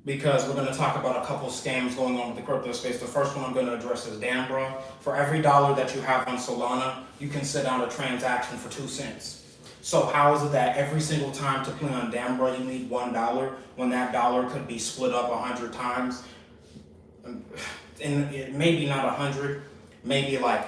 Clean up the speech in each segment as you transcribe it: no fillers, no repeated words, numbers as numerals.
because we're going to talk about a couple scams going on with the crypto space. The first one I'm going to address is Dambra. For every dollar that you have on Solana, you can sit down a transaction for 2 cents. So how is it that every single time to play on Dambra you need $1 when that dollar could be split up 100 times? And maybe not 100, maybe like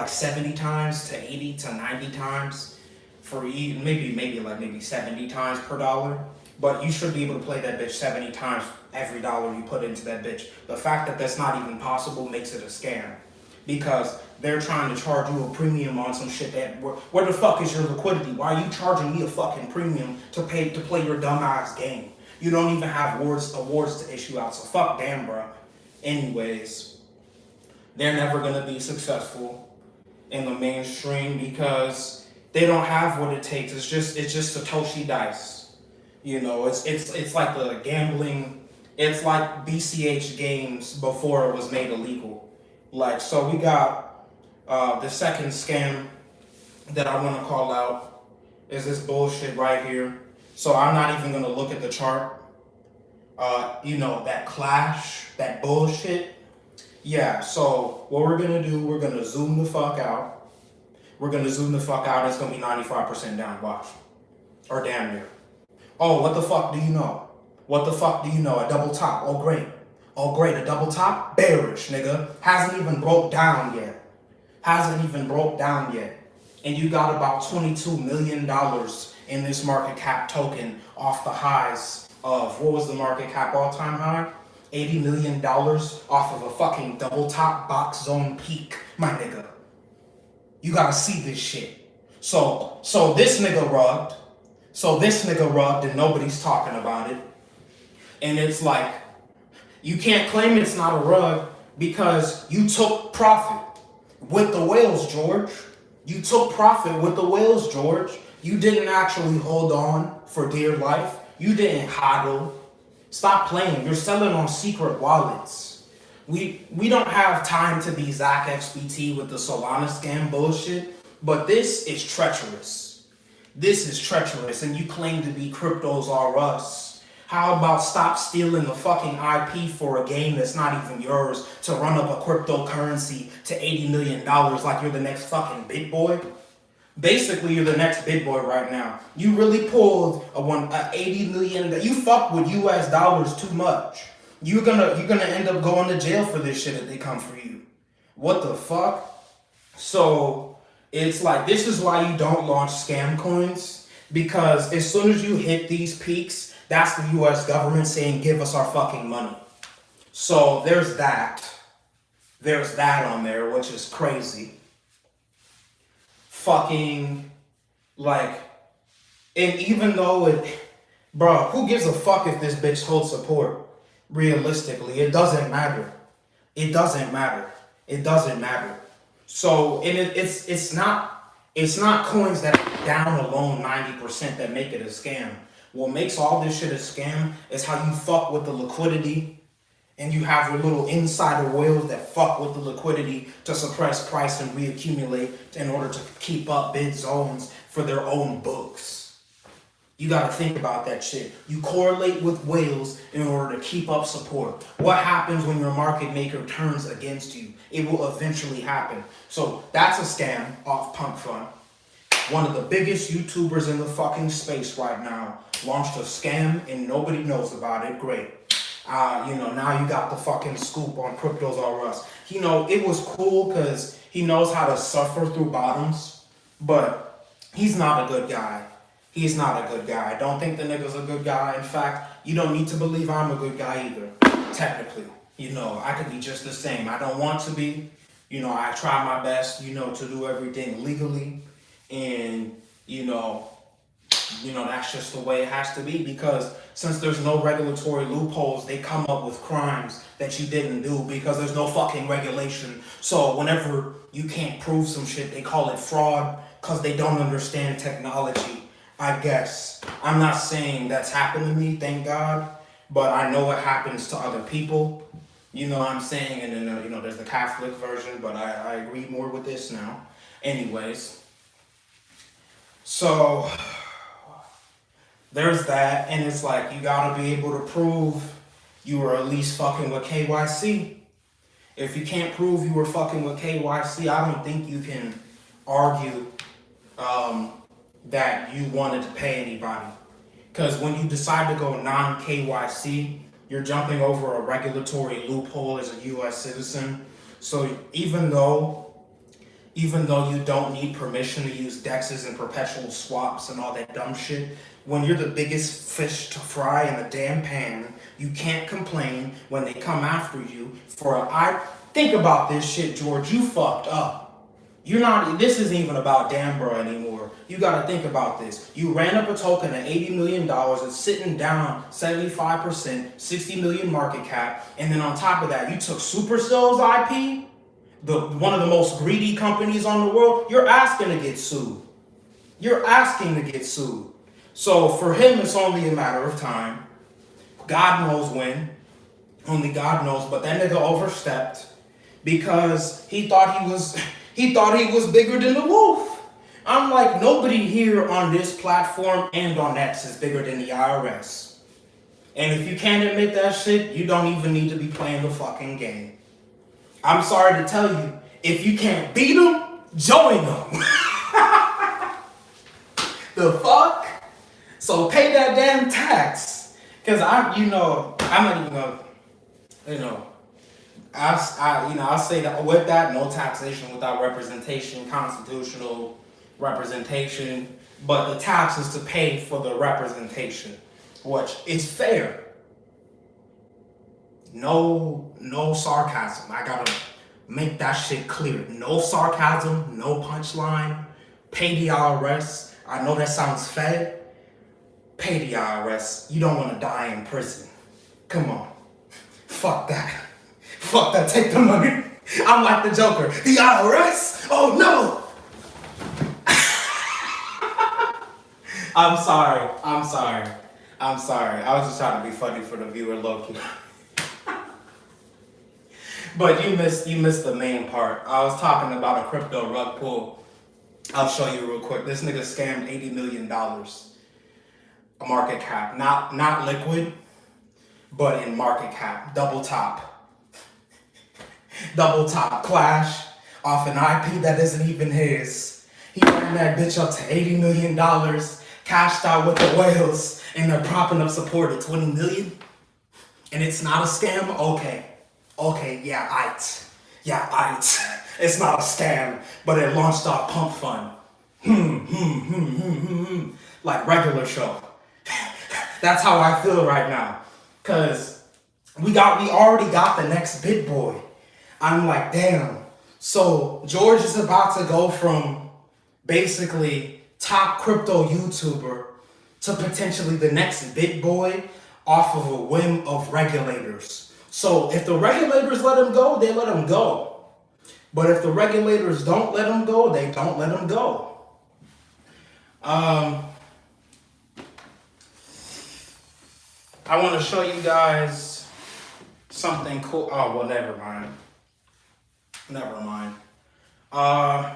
70 times to 80 to 90 times for maybe 70 times per dollar. But you should be able to play that bitch 70 times every dollar you put into that bitch. The fact that that's not even possible makes it a scam, because they're trying to charge you a premium on some shit that where the fuck is your liquidity? Why are you charging me a fucking premium to play your dumbass game? You don't even have awards to issue out, so fuck Dambra. Anyways, they're never gonna be successful in the mainstream because they don't have what it takes. It's just Satoshi Dice. You know, it's like the gambling. It's like BCH games before it was made illegal. Like, so we got the second scam that I want to call out is this bullshit right here. So I'm not even gonna look at the chart. That clash, that bullshit. Yeah, so what we're gonna do, we're gonna zoom the fuck out. We're gonna zoom the fuck out. It's gonna be 95% down, watch. Or damn near. Oh, what the fuck do you know? What the fuck do you know? A double top. Oh, great. Oh, great. A double top? Bearish, nigga. Hasn't even broke down yet. And you got about $22 million in this market cap token off the highs of, what was the market cap all-time high? $80 million off of a fucking double top box zone peak, my nigga. You gotta see this shit. So this nigga rugged. And nobody's talking about it. And it's like, you can't claim it's not a rug because you took profit with the whales, George. You took profit with the whales, George. You didn't actually hold on for dear life. You didn't hodl. Stop playing. You're selling on secret wallets. We don't have time to be Zach XBT with the Solana scam bullshit, but this is treacherous. And you claim to be Cryptos R Us. How about stop stealing the fucking IP for a game that's not even yours to run up a cryptocurrency to $80 million like you're the next fucking big boy? Basically, you're the next big boy right now. You really pulled a 80 million. You fuck with US dollars too much. You're gonna end up going to jail for this shit if they come for you. What the fuck? So it's like, this is why you don't launch scam coins, because as soon as you hit these peaks, that's the US government saying, give us our fucking money. So there's that. There's that on there, which is crazy. Fucking, like, and even though bro, who gives a fuck if this bitch holds support? Realistically, it doesn't matter. So, and it's not coins that are down alone 90% that make it a scam. What makes all this shit a scam is how you fuck with the liquidity, and you have your little insider whales that fuck with the liquidity to suppress price and reaccumulate in order to keep up bid zones for their own books. You gotta think about that shit. You correlate with whales in order to keep up support. What happens when your market maker turns against you? It will eventually happen. So that's a scam off Pump Fun. One of the biggest YouTubers in the fucking space right now launched a scam and nobody knows about it. Great. Now you got the fucking scoop on Cryptos R Us. It was cool because he knows how to suffer through bottoms, but he's not a good guy. I don't think the nigga's a good guy. In fact, you don't need to believe I'm a good guy either, technically. I could be just the same. I don't want to be. I try my best, to do everything legally. And, that's just the way it has to be, because since there's no regulatory loopholes, they come up with crimes that you didn't do because there's no fucking regulation. So whenever you can't prove some shit, they call it fraud because they don't understand technology, I guess. I'm not saying that's happened to me, thank God, but I know it happens to other people. You know what I'm saying? And then, there's the Catholic version, but I agree more with this now. Anyways. So there's that, and it's like, you gotta be able to prove you were at least fucking with KYC. If you can't prove you were fucking with KYC, I don't think you can argue that you wanted to pay anybody. Because when you decide to go non-KYC, you're jumping over a regulatory loophole as a U.S. citizen. So even though you don't need permission to use DEXs and perpetual swaps and all that dumb shit, when you're the biggest fish to fry in a damn pan, you can't complain when they come after you think about this shit, George, you fucked up. This isn't even about Dambra anymore. You gotta think about this. You ran up a token at $80 million, it's sitting down 75%, 60 million market cap, and then on top of that, you took Supercell's IP, one of the most greedy companies on the world. You're asking to get sued. So for him, it's only a matter of time. God knows when. Only God knows. But that nigga overstepped because he thought he was bigger than the wolf. I'm like, nobody here on this platform and on X is bigger than the IRS. And if you can't admit that shit, you don't even need to be playing the fucking game. I'm sorry to tell you, if you can't beat them, join them. The fuck? So pay that damn tax. Cause I'm not even gonna, I'll say that with that, no taxation without representation, constitutional representation, but the tax is to pay for the representation, which is fair. No sarcasm. I gotta make that shit clear. No sarcasm, no punchline. Pay the IRS. I know that sounds fed. Pay the IRS. You don't want to die in prison. Come on. Fuck that. Fuck that. Take the money. I'm like the Joker. The IRS? Oh no. I'm sorry. I was just trying to be funny for the viewer, Loki. But you missed the main part. I was talking about a crypto rug pull. I'll show you real quick. This nigga scammed $80 million. A market cap. Not liquid, but in market cap. Double top. Clash off an IP that isn't even his. He ran that bitch up to $80 million, cashed out with the whales, and they're propping up support at 20 million. And it's not a scam? Okay, yeah, it's not a scam, but it launched off pump fund. Like regular show. That's how I feel right now. Cause we already got the next big boy. I'm like, damn. So George is about to go from basically top crypto YouTuber to potentially the next big boy off of a whim of regulators. So if the regulators let him go, they let him go. But if the regulators don't let him go, they don't let him go. I want to show you guys something cool. Oh, well, never mind. I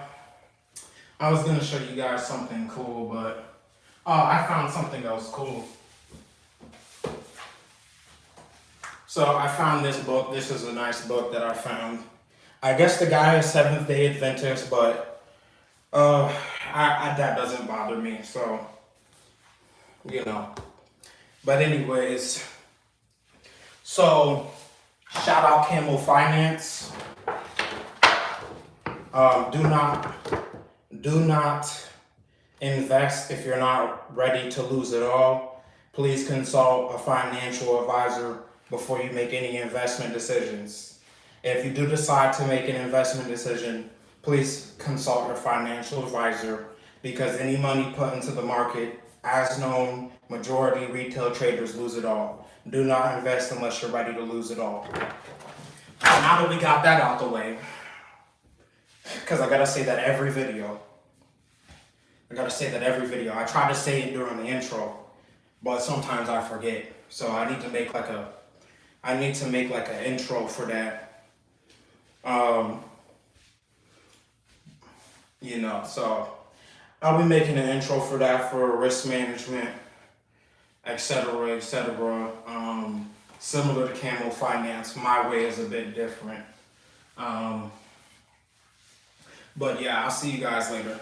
was going to show you guys something cool, but I found something else cool. So I found this book. This is a nice book that I found. I guess the guy is Seventh-day Adventist, but that doesn't bother me. So, But anyways, so shout out Camel Finance. Do not invest if you're not ready to lose it all. Please consult a financial advisor before you make any investment decisions. If you do decide to make an investment decision, please consult your financial advisor, because any money put into the market, as known, majority retail traders lose it all. Do not invest unless you're ready to lose it all. Now that we got that out the way, because I gotta say that every video. I try to say it during the intro, but sometimes I forget. So I need to make like an intro for that. So I'll be making an intro for that, for risk management, etc. similar to Camo Finance. My way is a bit different. But yeah, I'll see you guys later.